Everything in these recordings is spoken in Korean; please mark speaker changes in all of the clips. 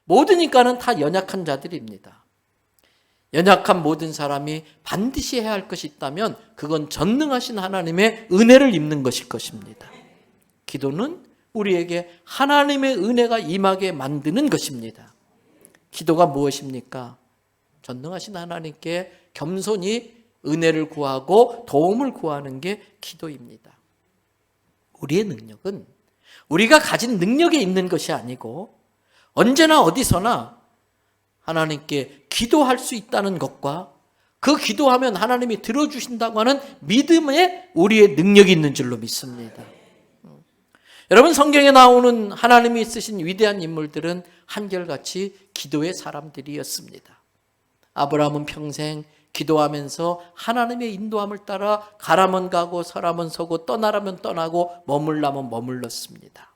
Speaker 1: 모든 인간은 다 연약한 자들입니다. 연약한 모든 사람이 반드시 해야 할 것이 있다면 그건 전능하신 하나님의 은혜를 입는 것일 것입니다. 기도는 우리에게 하나님의 은혜가 임하게 만드는 것입니다. 기도가 무엇입니까? 전능하신 하나님께 겸손히 은혜를 구하고 도움을 구하는 게 기도입니다. 우리의 능력은 우리가 가진 능력에 있는 것이 아니고 언제나 어디서나 하나님께 기도할 수 있다는 것과 그 기도하면 하나님이 들어주신다고 하는 믿음에 우리의 능력이 있는 줄로 믿습니다. 여러분, 성경에 나오는 하나님이 쓰신 위대한 인물들은 한결같이 기도의 사람들이었습니다. 아브라함은 평생 기도하면서 하나님의 인도함을 따라 가라면 가고 서라면 서고 떠나라면 떠나고 머물라면 머물렀습니다.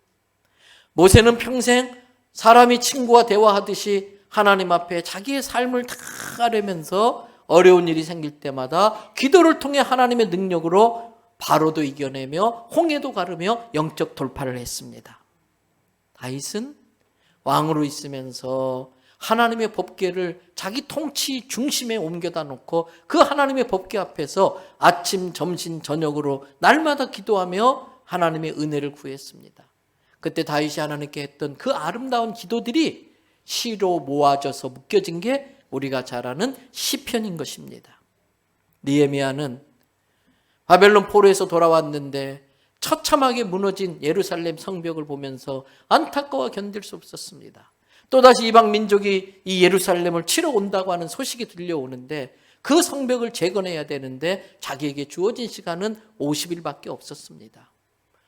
Speaker 1: 모세는 평생 사람이 친구와 대화하듯이 하나님 앞에 자기의 삶을 다 가려면서 어려운 일이 생길 때마다 기도를 통해 하나님의 능력으로 바로도 이겨내며 홍해도 가르며 영적 돌파를 했습니다. 다윗은 왕으로 있으면서 하나님의 법궤를 자기 통치 중심에 옮겨다 놓고 그 하나님의 법궤 앞에서 아침, 점심, 저녁으로 날마다 기도하며 하나님의 은혜를 구했습니다. 그때 다윗이 하나님께 했던 그 아름다운 기도들이 시로 모아져서 묶여진 게 우리가 잘 아는 시편인 것입니다. 느헤미야는 바벨론 포로에서 돌아왔는데 처참하게 무너진 예루살렘 성벽을 보면서 안타까워 견딜 수 없었습니다. 또다시 이방 민족이 이 예루살렘을 치러 온다고 하는 소식이 들려오는데 그 성벽을 재건해야 되는데 자기에게 주어진 시간은 50일밖에 없었습니다.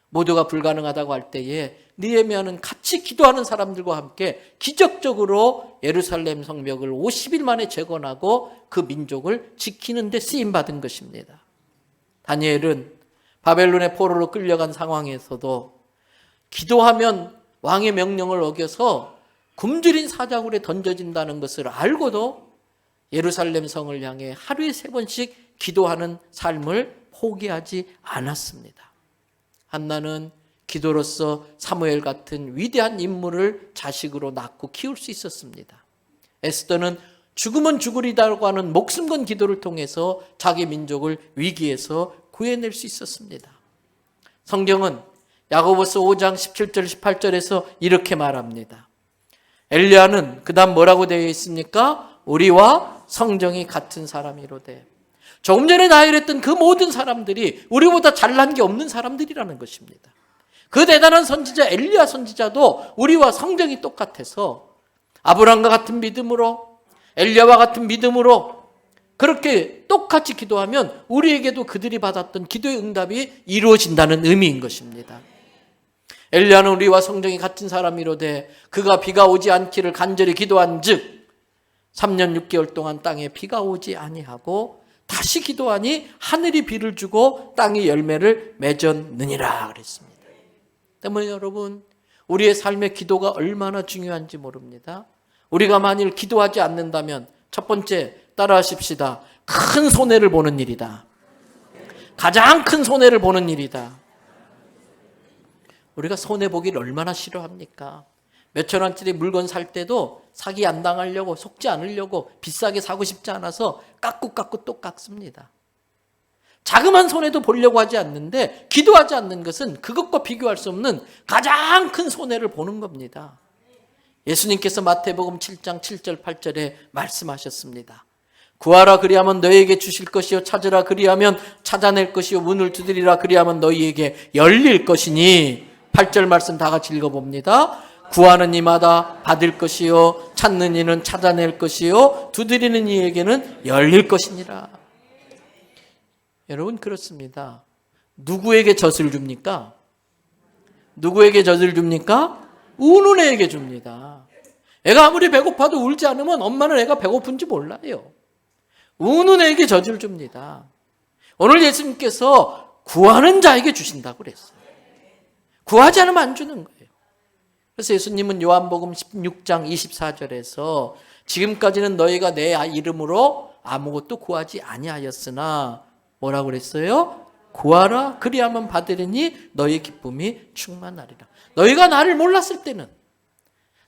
Speaker 1: 모두가 불가능하다고 할 때에 느헤미야는 같이 기도하는 사람들과 함께 기적적으로 예루살렘 성벽을 50일 만에 재건하고 그 민족을 지키는 데 쓰임받은 것입니다. 다니엘은 바벨론의 포로로 끌려간 상황에서도 기도하면 왕의 명령을 어겨서 굶주린 사자굴에 던져진다는 것을 알고도 예루살렘 성을 향해 하루에 3번씩 기도하는 삶을 포기하지 않았습니다. 한나는 기도로서 사무엘 같은 위대한 인물을 자식으로 낳고 키울 수 있었습니다. 에스더는 죽으면 죽으리라고 하는 목숨 건 기도를 통해서 자기 민족을 위기에서 구해낼 수 있었습니다. 성경은 야고보서 5장 17절 18절에서 이렇게 말합니다. 엘리야는 그 다음 뭐라고 되어 있습니까? 우리와 성정이 같은 사람이로되. 조금 전에 나열했던 그 모든 사람들이 우리보다 잘난 게 없는 사람들이라는 것입니다. 그 대단한 선지자 엘리야 선지자도 우리와 성정이 똑같아서 아브라함과 같은 믿음으로 엘리야와 같은 믿음으로 그렇게 똑같이 기도하면 우리에게도 그들이 받았던 기도의 응답이 이루어진다는 의미인 것입니다. 엘리야는 우리와 성정이 같은 사람이로되 그가 비가 오지 않기를 간절히 기도한 즉 3년 6개월 동안 땅에 비가 오지 아니하고 다시 기도하니 하늘이 비를 주고 땅이 열매를 맺었느니라 그랬습니다. 때문에 여러분, 우리의 삶의 기도가 얼마나 중요한지 모릅니다. 우리가 만일 기도하지 않는다면 첫 번째 따라하십시다. 큰 손해를 보는 일이다. 가장 큰 손해를 보는 일이다. 우리가 손해보기를 얼마나 싫어합니까? 몇천 원짜리 물건 살 때도 사기 안 당하려고 속지 않으려고 비싸게 사고 싶지 않아서 깎고 또 깎습니다. 자그마한 손해도 보려고 하지 않는데 기도하지 않는 것은 그것과 비교할 수 없는 가장 큰 손해를 보는 겁니다. 예수님께서 마태복음 7장 7절 8절에 말씀하셨습니다. 구하라 그리하면 너희에게 주실 것이요 찾으라 그리하면 찾아낼 것이요 문을 두드리라 그리하면 너희에게 열릴 것이니 8절 말씀 다 같이 읽어봅니다. 구하는 이마다 받을 것이요 찾는 이는 찾아낼 것이요 두드리는 이에게는 열릴 것이니라. 여러분 그렇습니다. 누구에게 젖을 줍니까? 누구에게 젖을 줍니까? 우는 애에게 줍니다. 애가 아무리 배고파도 울지 않으면 엄마는 애가 배고픈지 몰라요. 우는 애에게 젖을 줍니다. 오늘 예수님께서 구하는 자에게 주신다고 그랬어요. 구하지 않으면 안 주는 거예요. 그래서 예수님은 요한복음 16장 24절에서 지금까지는 너희가 내 이름으로 아무것도 구하지 아니하였으나 뭐라고 그랬어요? 구하라 그리하면 받으리니 너희 기쁨이 충만하리라. 너희가 나를 몰랐을 때는,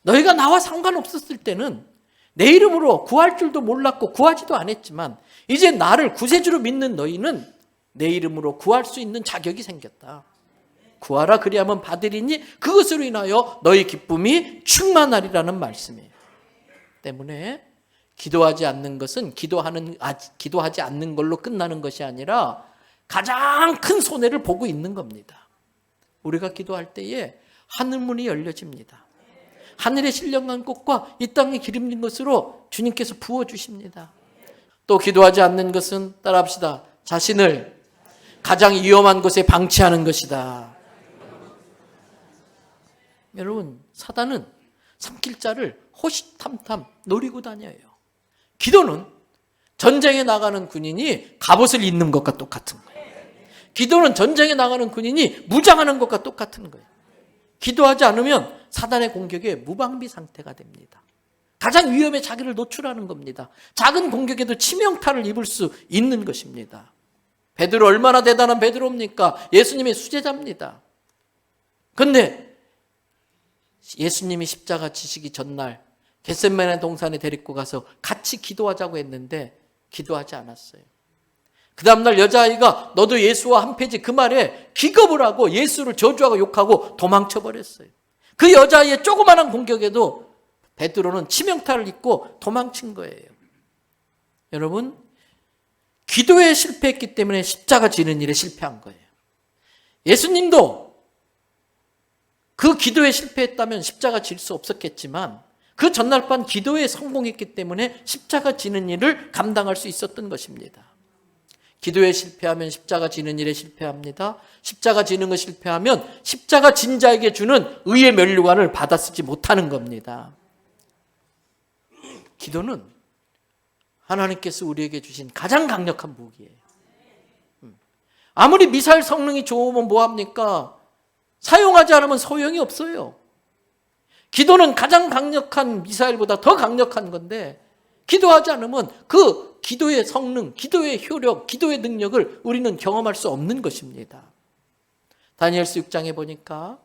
Speaker 1: 너희가 나와 상관없었을 때는 내 이름으로 구할 줄도 몰랐고 구하지도 않았지만 이제 나를 구세주로 믿는 너희는 내 이름으로 구할 수 있는 자격이 생겼다. 구하라 그리하면 받으리니 그것으로 인하여 너희 기쁨이 충만하리라는 말씀이에요. 때문에 기도하지 않는 것은 기도하지 않는 걸로 끝나는 것이 아니라 가장 큰 손해를 보고 있는 겁니다. 우리가 기도할 때에 하늘문이 열려집니다. 하늘의 신령한 꽃과 이 땅에 기름진 것으로 주님께서 부어주십니다. 또 기도하지 않는 것은 따라합시다. 자신을 가장 위험한 곳에 방치하는 것이다. 여러분, 사단은 삼킬 자를 호시탐탐 노리고 다녀요. 기도는 전쟁에 나가는 군인이 갑옷을 입는 것과 똑같은 거예요. 기도는 전쟁에 나가는 군인이 무장하는 것과 똑같은 거예요. 기도하지 않으면 사단의 공격에 무방비 상태가 됩니다. 가장 위험에 자기를 노출하는 겁니다. 작은 공격에도 치명타를 입을 수 있는 것입니다. 베드로 얼마나 대단한 베드로입니까? 예수님의 수제자입니다. 그런데 예수님이 십자가 지시기 전날 겟세마네 동산에 데리고 가서 같이 기도하자고 했는데 기도하지 않았어요. 그 다음날 여자아이가 너도 예수와 한 패지 그 말에 기겁을 하고 예수를 저주하고 욕하고 도망쳐버렸어요. 그 여자아이의 조그마한 공격에도 베드로는 치명타를 입고 도망친 거예요. 여러분, 기도에 실패했기 때문에 십자가 지는 일에 실패한 거예요. 예수님도 그 기도에 실패했다면 십자가 질 수 없었겠지만 그 전날 밤 기도에 성공했기 때문에 십자가 지는 일을 감당할 수 있었던 것입니다. 기도에 실패하면 십자가 지는 일에 실패합니다. 십자가 지는 거 실패하면 십자가 진 자에게 주는 의의 면류관을 받아 쓰지 못하는 겁니다. 기도는 하나님께서 우리에게 주신 가장 강력한 무기예요. 아무리 미사일 성능이 좋으면 뭐합니까? 사용하지 않으면 소용이 없어요. 기도는 가장 강력한 미사일보다 더 강력한 건데 기도하지 않으면 그 기도의 성능, 기도의 효력, 기도의 능력을 우리는 경험할 수 없는 것입니다. 다니엘서 6장에 보니까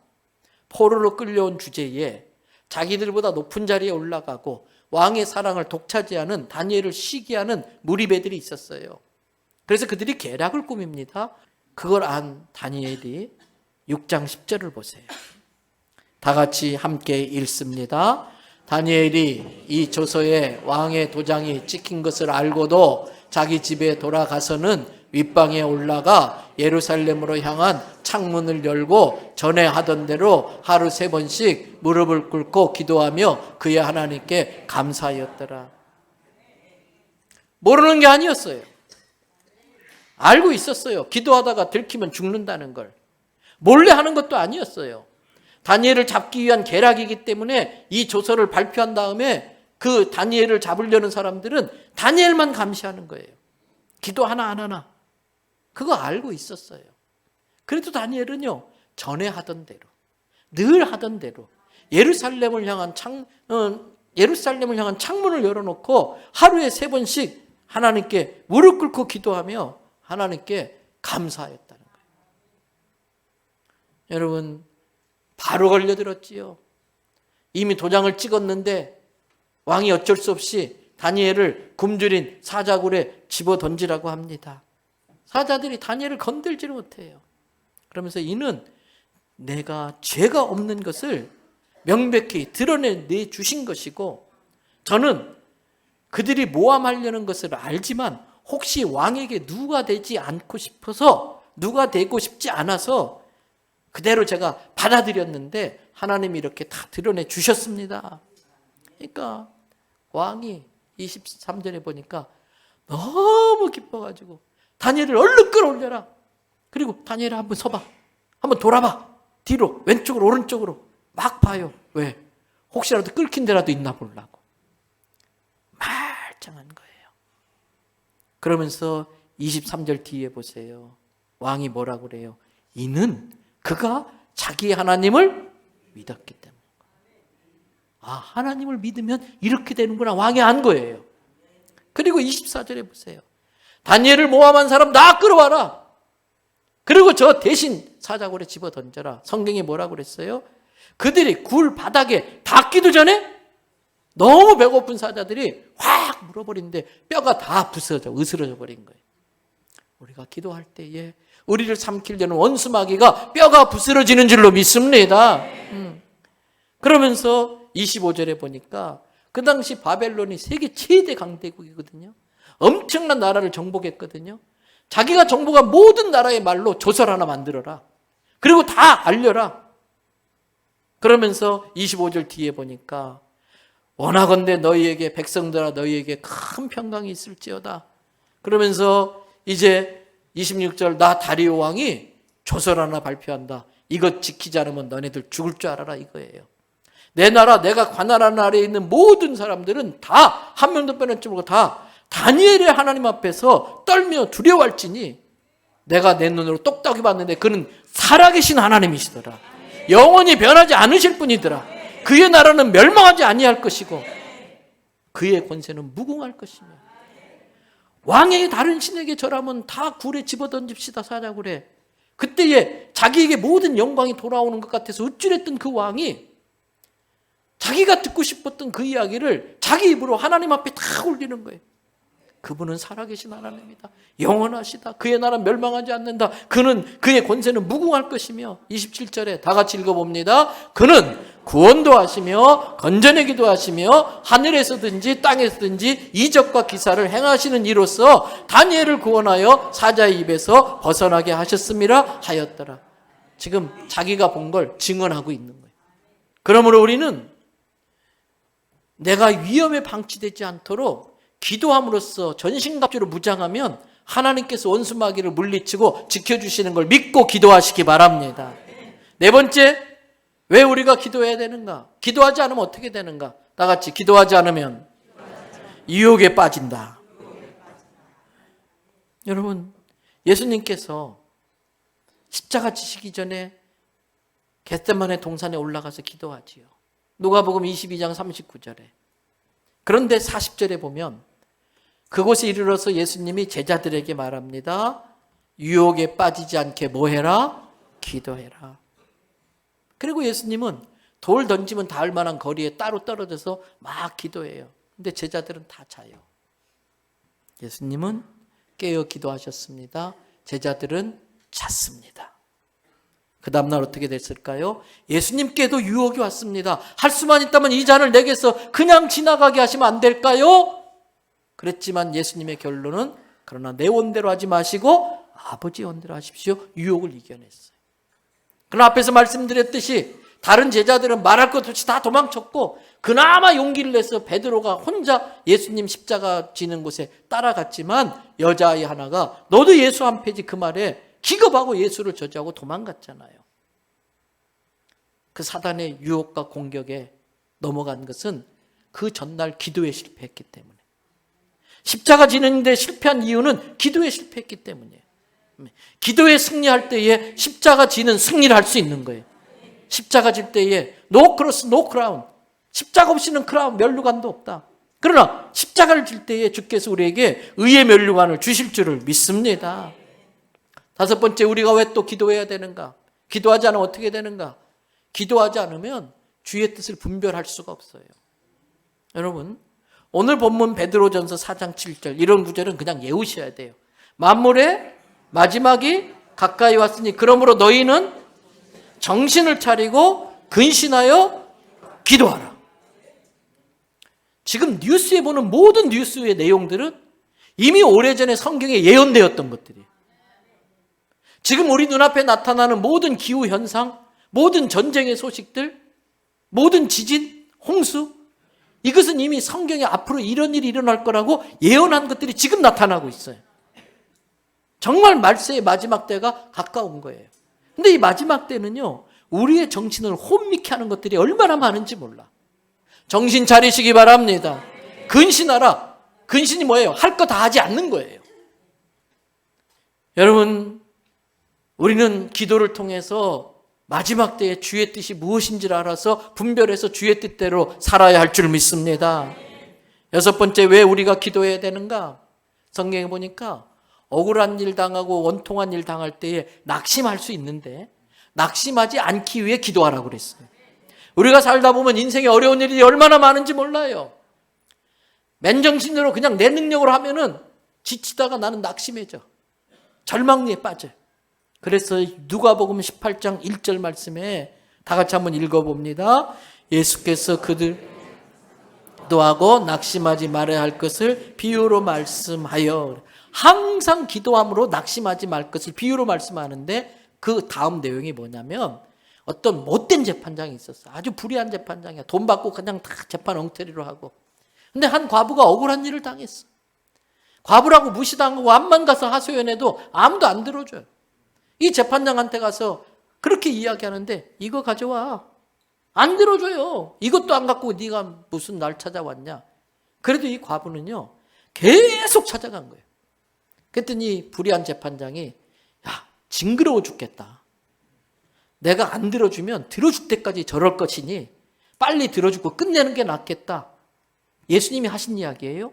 Speaker 1: 포로로 끌려온 주제에 자기들보다 높은 자리에 올라가고 왕의 사랑을 독차지하는 다니엘을 시기하는 무리배들이 있었어요. 그래서 그들이 계략을 꾸밉니다. 그걸 안 다니엘이 6장 10절을 보세요. 다 같이 함께 읽습니다. 다니엘이 이 조서에 왕의 도장이 찍힌 것을 알고도 자기 집에 돌아가서는 윗방에 올라가 예루살렘으로 향한 창문을 열고 전에 하던 대로 하루 3번씩 무릎을 꿇고 기도하며 그의 하나님께 감사하였더라. 모르는 게 아니었어요. 알고 있었어요. 기도하다가 들키면 죽는다는 걸. 몰래 하는 것도 아니었어요. 다니엘을 잡기 위한 계략이기 때문에 이 조서를 발표한 다음에 그 다니엘을 잡으려는 사람들은 다니엘만 감시하는 거예요. 기도 하나 안 하나. 그거 알고 있었어요. 그래도 다니엘은요, 전에 하던 대로, 늘 하던 대로 예루살렘을 향한 창문을 열어놓고 하루에 3번씩 하나님께 무릎 꿇고 기도하며 하나님께 감사했다는 거예요. 여러분, 바로 걸려들었지요. 이미 도장을 찍었는데 왕이 어쩔 수 없이 다니엘을 굶주린 사자굴에 집어 던지라고 합니다. 사자들이 다니엘을 건들지를 못해요. 그러면서 이는 내가 죄가 없는 것을 명백히 드러내 주신 것이고 저는 그들이 모함하려는 것을 알지만 혹시 왕에게 누가 되지 않고 싶어서 누가 되고 싶지 않아서 그대로 제가 받아들였는데 하나님이 이렇게 다 드러내 주셨습니다. 그러니까 왕이 23절에 보니까 너무 기뻐가지고 다니엘을 얼른 끌어올려라. 그리고 다니엘아 한번 서봐. 한번 돌아봐. 뒤로 왼쪽으로 오른쪽으로 막 봐요. 왜? 혹시라도 끌킨 데라도 있나 보려고. 말짱한 거예요. 그러면서 23절 뒤에 보세요. 왕이 뭐라고 그래요? 이는 그가 자기 하나님을 믿었기 때문에. 아, 하나님을 믿으면 이렇게 되는구나. 왕이 안 거예요. 그리고 24절에 보세요. 다니엘을 모함한 사람 다 끌어와라. 그리고 저 대신 사자굴에 집어 던져라. 성경이 뭐라고 그랬어요? 그들이 굴 바닥에 닿기도 전에 너무 배고픈 사자들이 확 물어버리는데 뼈가 다 부서져 으스러져 버린 거예요. 우리가 기도할 때에 우리를 삼키려는 원수마귀가 뼈가 부스러지는 줄로 믿습니다. 그러면서 25절에 보니까 그 당시 바벨론이 세계 최대 강대국이거든요. 엄청난 나라를 정복했거든요. 자기가 정복한 모든 나라의 말로 조설 하나 만들어라. 그리고 다 알려라. 그러면서 25절 뒤에 보니까 원하건대 너희에게 백성들아 너희에게 큰 평강이 있을지어다. 그러면서 이제 26절 나 다리오 왕이 조설 하나 발표한다. 이것 지키지 않으면 너네들 죽을 줄 알아라 이거예요. 내 나라 내가 관할하는 아래에 있는 모든 사람들은 다 한 명도 빼놓지 말고 다 다니엘의 하나님 앞에서 떨며 두려워할지니 내가 내 눈으로 똑똑히 봤는데 그는 살아계신 하나님이시더라. 영원히 변하지 않으실 분이더라. 그의 나라는 멸망하지 아니할 것이고 그의 권세는 무궁할 것이며 왕의 다른 신에게 절하면 다 굴에 집어던집시다 사자굴에. 그때에 자기에게 모든 영광이 돌아오는 것 같아서 우쭐했던 그 왕이 자기가 듣고 싶었던 그 이야기를 자기 입으로 하나님 앞에 다 올리는 거예요. 그분은 살아계신 하나님이다. 영원하시다. 그의 나라는 멸망하지 않는다. 그의 권세는 무궁할 것이며 27절에 다 같이 읽어봅니다. 그는 구원도 하시며 건져내기도 하시며 하늘에서든지 땅에서든지 이적과 기사를 행하시는 이로써 다니엘을 구원하여 사자의 입에서 벗어나게 하셨음이라 하였더라. 지금 자기가 본 걸 증언하고 있는 거예요. 그러므로 우리는 내가 위험에 방치되지 않도록 기도함으로써 전신갑주로 무장하면 하나님께서 원수마귀를 물리치고 지켜주시는 걸 믿고 기도하시기 바랍니다. 네 번째, 왜 우리가 기도해야 되는가? 기도하지 않으면 어떻게 되는가? 다 같이 기도하지 않으면 유혹에 빠진다. 여러분, 예수님께서 십자가 지시기 전에 겟세마네 동산에 올라가서 기도하지요. 누가복음 22장 39절에. 그런데 40절에 보면 그곳에 이르러서 예수님이 제자들에게 말합니다. 유혹에 빠지지 않게 뭐 해라? 기도해라. 그리고 예수님은 돌 던지면 닿을 만한 거리에 따로 떨어져서 막 기도해요. 근데 제자들은 다 자요. 예수님은 깨어 기도하셨습니다. 제자들은 잤습니다. 그 다음날 어떻게 됐을까요? 예수님께도 유혹이 왔습니다. 할 수만 있다면 이 잔을 내게서 그냥 지나가게 하시면 안 될까요? 그랬지만 예수님의 결론은 그러나 내 원대로 하지 마시고 아버지 원대로 하십시오. 유혹을 이겨냈어요. 그러나 앞에서 말씀드렸듯이 다른 제자들은 말할 것 없이 다 도망쳤고 그나마 용기를 내서 베드로가 혼자 예수님 십자가 지는 곳에 따라갔지만 여자아이 하나가 너도 예수 안 패지 그 말에 기겁하고 예수를 저지하고 도망갔잖아요. 그 사단의 유혹과 공격에 넘어간 것은 그 전날 기도에 실패했기 때문에. 십자가 지는데 실패한 이유는 기도에 실패했기 때문이에요. 기도에 승리할 때에 십자가 지는 승리를 할 수 있는 거예요. 십자가 질 때에 no cross, no crown. 십자가 없이는 크라운, 면류관도 없다. 그러나 십자가를 질 때에 주께서 우리에게 의의 면류관을 주실 줄을 믿습니다. 다섯 번째, 우리가 왜 또 기도해야 되는가? 기도하지 않으면 어떻게 되는가? 기도하지 않으면 주의 뜻을 분별할 수가 없어요. 여러분, 오늘 본문 베드로전서 4장 7절 이런 구절은 그냥 외우셔야 돼요. 만물의 마지막이 가까이 왔으니 그러므로 너희는 정신을 차리고 근신하여 기도하라. 지금 뉴스에 보는 모든 뉴스의 내용들은 이미 오래전에 성경에 예언되었던 것들이에요. 지금 우리 눈앞에 나타나는 모든 기후현상, 모든 전쟁의 소식들, 모든 지진, 홍수, 이것은 이미 성경에 앞으로 이런 일이 일어날 거라고 예언한 것들이 지금 나타나고 있어요. 정말 말세의 마지막 때가 가까운 거예요. 근데 이 마지막 때는요, 우리의 정신을 혼미케 하는 것들이 얼마나 많은지 몰라. 정신 차리시기 바랍니다. 근신하라. 근신이 뭐예요? 할 거 다 하지 않는 거예요. 여러분, 우리는 기도를 통해서 마지막 때에 주의 뜻이 무엇인지를 알아서 분별해서 주의 뜻대로 살아야 할 줄 믿습니다. 여섯 번째, 왜 우리가 기도해야 되는가? 성경에 보니까 억울한 일 당하고 원통한 일 당할 때에 낙심할 수 있는데 낙심하지 않기 위해 기도하라고 그랬어요. 우리가 살다 보면 인생에 어려운 일이 얼마나 많은지 몰라요. 맨정신으로 그냥 내 능력으로 하면은 지치다가 나는 낙심해져. 절망리에 빠져요. 그래서 누가복음 18장 1절 말씀에 다 같이 한번 읽어봅니다. 예수께서 그들 기도하고 낙심하지 말아야 할 것을 비유로 말씀하여, 항상 기도함으로 낙심하지 말 것을 비유로 말씀하는데 그 다음 내용이 뭐냐면 어떤 못된 재판장이 있었어. 아주 불의한 재판장이야. 돈 받고 그냥 다 재판 엉터리로 하고. 근데 한 과부가 억울한 일을 당했어. 과부라고 무시당하고 암만 가서 하소연해도 아무도 안 들어줘요. 이 재판장한테 가서 그렇게 이야기하는데 이거 가져와. 안 들어줘요. 이것도 안 갖고 네가 무슨 날 찾아왔냐. 그래도 이 과부는요 계속 찾아간 거예요. 그랬더니 불의한 재판장이 야, 징그러워 죽겠다. 내가 안 들어주면 들어줄 때까지 저럴 것이니 빨리 들어주고 끝내는 게 낫겠다. 예수님이 하신 이야기예요.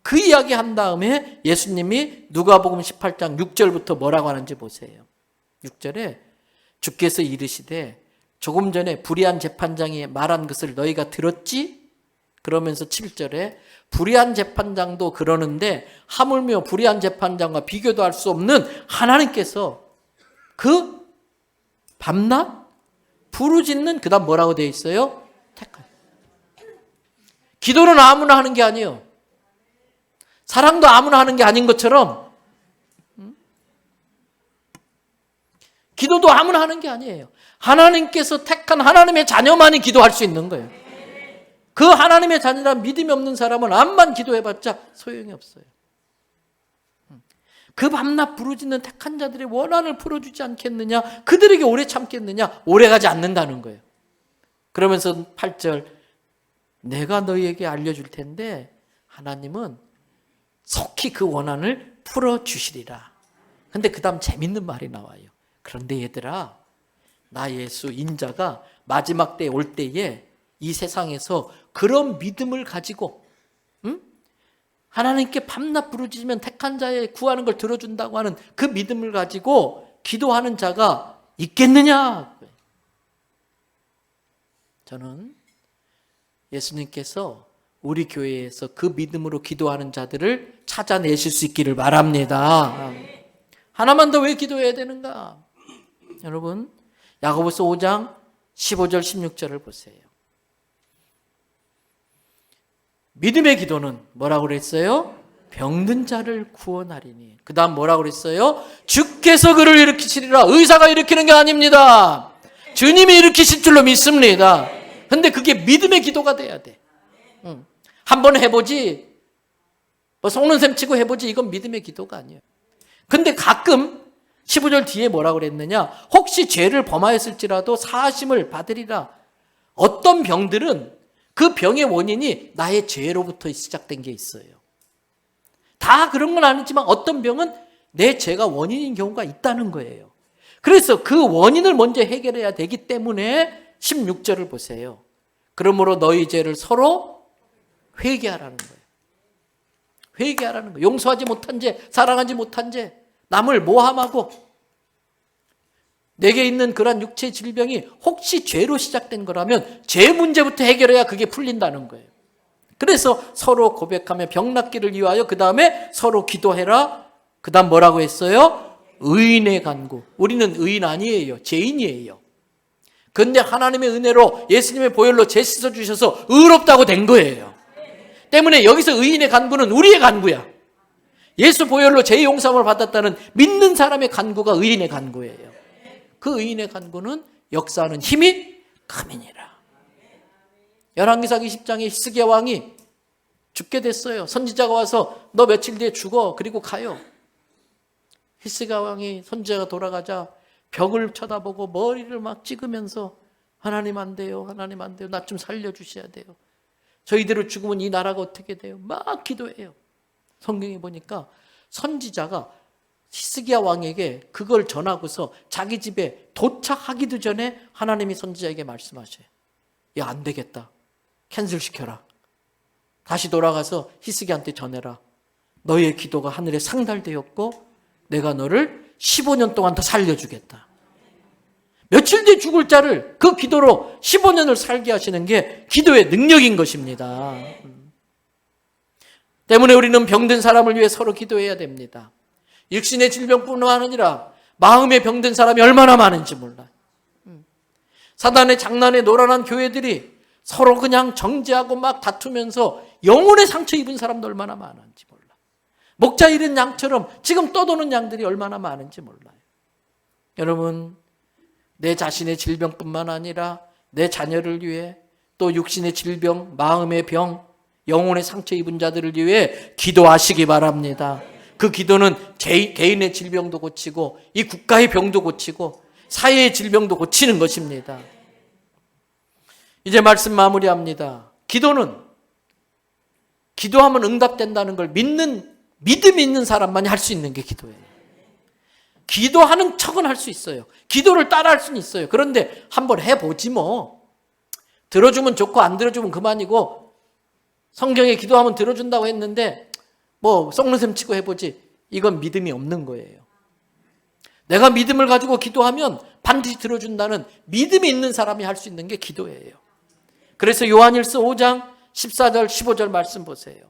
Speaker 1: 그 이야기 한 다음에 예수님이 누가복음 18장 6절부터 뭐라고 하는지 보세요. 6절에 주께서 이르시되 조금 전에 불의한 재판장이 말한 것을 너희가 들었지? 그러면서 7절에 불의한 재판장도 그러는데 하물며 불의한 재판장과 비교도 할 수 없는 하나님께서 그 밤낮 부르짖는, 그 다음 뭐라고 되어 있어요? 택한. 기도는 아무나 하는 게 아니에요. 사랑도 아무나 하는 게 아닌 것처럼 기도도 아무나 하는 게 아니에요. 하나님께서 택한 하나님의 자녀만이 기도할 수 있는 거예요. 그 하나님의 자녀라 믿음이 없는 사람은 암만 기도해봤자 소용이 없어요. 그 밤낮 부르짖는 택한 자들의 원한을 풀어주지 않겠느냐? 그들에게 오래 참겠느냐? 오래가지 않는다는 거예요. 그러면서 8절 내가 너희에게 알려줄 텐데 하나님은 속히 그 원한을 풀어주시리라. 근데 그 다음 재밌는 말이 나와요. 그런데 얘들아, 나 예수 인자가 마지막 때에 올 때에 이 세상에서 그런 믿음을 가지고 하나님께 밤낮 부르짖으면 택한 자의 구하는 걸 들어준다고 하는 그 믿음을 가지고 기도하는 자가 있겠느냐? 저는 예수님께서 우리 교회에서 그 믿음으로 기도하는 자들을 찾아내실 수 있기를 바랍니다. 하나만 더 왜 기도해야 되는가? 여러분, 야고보서 5장 15절 16절을 보세요. 믿음의 기도는 뭐라고 그랬어요? 병든 자를 구원하리니. 그 다음 뭐라고 그랬어요? 주께서 그를 일으키시리라. 의사가 일으키는 게 아닙니다. 주님이 일으키실 줄로 믿습니다. 근데 그게 믿음의 기도가 돼야 돼. 한번 해보지, 뭐 속는 셈 치고 해보지, 이건 믿음의 기도가 아니에요. 근데 가끔 15절 뒤에 뭐라고 그랬느냐? 혹시 죄를 범하였을지라도 사하심을 받으리라. 어떤 병들은 그 병의 원인이 나의 죄로부터 시작된 게 있어요. 다 그런 건 아니지만 어떤 병은 내 죄가 원인인 경우가 있다는 거예요. 그래서 그 원인을 먼저 해결해야 되기 때문에 16절을 보세요. 그러므로 너희 죄를 서로 회개하라는 거예요. 회개하라는 거예요. 용서하지 못한 죄, 사랑하지 못한 죄, 남을 모함하고 내게 있는 그런 육체 질병이 혹시 죄로 시작된 거라면 죄 문제부터 해결해야 그게 풀린다는 거예요. 그래서 서로 고백하며 병 낫기를 위하여 그 다음에 서로 기도해라. 그 다음 뭐라고 했어요? 의인의 간구. 우리는 의인 아니에요. 죄인이에요. 그런데 하나님의 은혜로 예수님의 보혈로 죄 씻어주셔서 의롭다고 된 거예요. 때문에 여기서 의인의 간구는 우리의 간구야. 예수 보혈로 죄 용서함을 받았다는 믿는 사람의 간구가 의인의 간구예요. 그 의인의 간구는 역사하는 힘이 큼이니라. 열왕기상 20장에 히스기야 왕이 죽게 됐어요. 선지자가 와서 너 며칠 뒤에 죽어. 그리고 가요. 히스기야 왕이 선지자가 돌아가자 벽을 쳐다보고 머리를 막 찍으면서 하나님 안 돼요. 하나님 안 돼요. 나 좀 살려주셔야 돼요. 저희대로 죽으면 이 나라가 어떻게 돼요? 막 기도해요. 성경에 보니까 선지자가 히스기야 왕에게 그걸 전하고서 자기 집에 도착하기도 전에 하나님이 선지자에게 말씀하셔요. 야, 안 되겠다. 캔슬시켜라. 다시 돌아가서 히스기야한테 전해라. 너의 기도가 하늘에 상달되었고 내가 너를 15년 동안 더 살려주겠다. 며칠 뒤에 죽을 자를 그 기도로 15년을 살게 하시는 게 기도의 능력인 것입니다. 때문에 우리는 병든 사람을 위해 서로 기도해야 됩니다. 육신의 질병뿐만 아니라 마음의 병든 사람이 얼마나 많은지 몰라요. 사단의 장난에 노란한 교회들이 서로 그냥 정죄하고 막 다투면서 영혼의 상처 입은 사람도 얼마나 많은지 몰라요. 목자 잃은 양처럼 지금 떠도는 양들이 얼마나 많은지 몰라요. 여러분, 내 자신의 질병뿐만 아니라 내 자녀를 위해, 또 육신의 질병, 마음의 병, 영혼의 상처 입은 자들을 위해 기도하시기 바랍니다. 그 기도는 개인의 질병도 고치고 이 국가의 병도 고치고 사회의 질병도 고치는 것입니다. 이제 말씀 마무리합니다. 기도하면 응답된다는 걸 믿음이 있는 사람만이 할 수 있는 게 기도예요. 기도하는 척은 할 수 있어요. 기도를 따라할 수는 있어요. 그런데 한번 해보지 뭐. 들어주면 좋고 안 들어주면 그만이고, 성경에 기도하면 들어준다고 했는데 뭐 썩는 셈 치고 해보지, 이건 믿음이 없는 거예요. 내가 믿음을 가지고 기도하면 반드시 들어준다는 믿음이 있는 사람이 할 수 있는 게 기도예요. 그래서 요한일서 5장 14절 15절 말씀 보세요.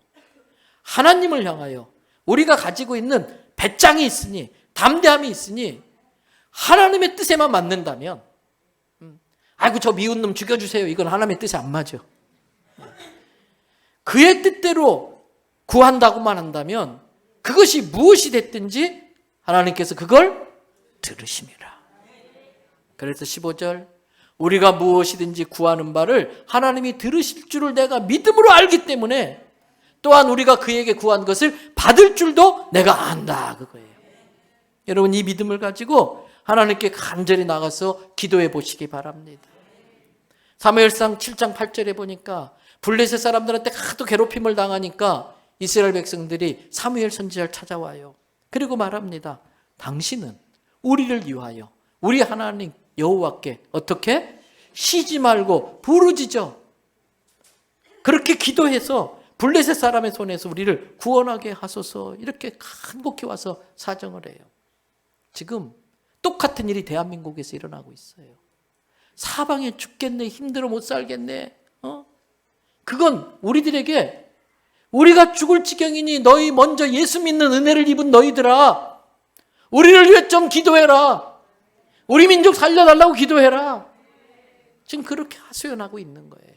Speaker 1: 하나님을 향하여 우리가 가지고 있는 배짱이 있으니, 담대함이 있으니, 하나님의 뜻에만 맞는다면, 아이고 저 미운 놈 죽여주세요, 이건 하나님의 뜻에 안 맞아. 그의 뜻대로 구한다고만 한다면 그것이 무엇이 됐든지 하나님께서 그걸 들으심이라. 그래서 15절, 우리가 무엇이든지 구하는 바를 하나님이 들으실 줄을 내가 믿음으로 알기 때문에 또한 우리가 그에게 구한 것을 받을 줄도 내가 안다, 그거예요. 여러분, 이 믿음을 가지고 하나님께 간절히 나가서 기도해 보시기 바랍니다. 사무엘상 7장 8절에 보니까 블레셋 사람들한테 하도 괴롭힘을 당하니까 이스라엘 백성들이 사무엘 선지자를 찾아와요. 그리고 말합니다. 당신은 우리를 위하여 우리 하나님 여호와께 어떻게? 쉬지 말고 부르짖어. 그렇게 기도해서 블레셋 사람의 손에서 우리를 구원하게 하소서, 이렇게 간곡히 와서 사정을 해요. 지금 똑같은 일이 대한민국에서 일어나고 있어요. 사방에 죽겠네, 힘들어 못 살겠네. 그건 우리들에게, 우리가 죽을 지경이니 너희 먼저 예수 믿는 은혜를 입은 너희들아, 우리를 위해 좀 기도해라. 우리 민족 살려달라고 기도해라. 지금 그렇게 하소연하고 있는 거예요.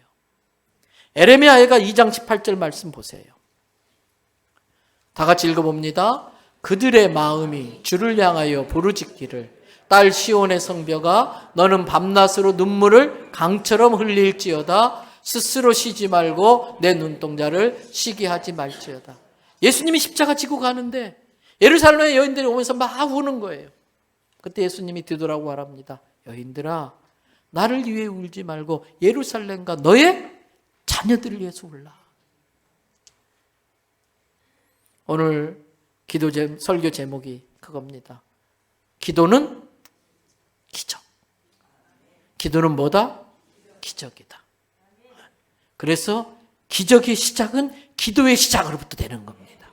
Speaker 1: 에레미야가 2장 18절 말씀 보세요. 다 같이 읽어봅니다. 그들의 마음이 주를 향하여 부르짖기를, 딸 시온의 성벽아, 너는 밤낮으로 눈물을 강처럼 흘릴지어다. 스스로 쉬지 말고 내 눈동자를 쉬게 하지 말지어다. 예수님이 십자가 지고 가는데 예루살렘의 여인들이 오면서 막 우는 거예요. 그때 예수님이 뒤돌아보고 말합니다. 여인들아, 나를 위해 울지 말고 예루살렘과 너의 자녀들을 위해서 울라. 오늘 설교 제목이 그겁니다. 기도는 기적. 기도는 뭐다? 기적이다. 그래서 기적의 시작은 기도의 시작으로부터 되는 겁니다.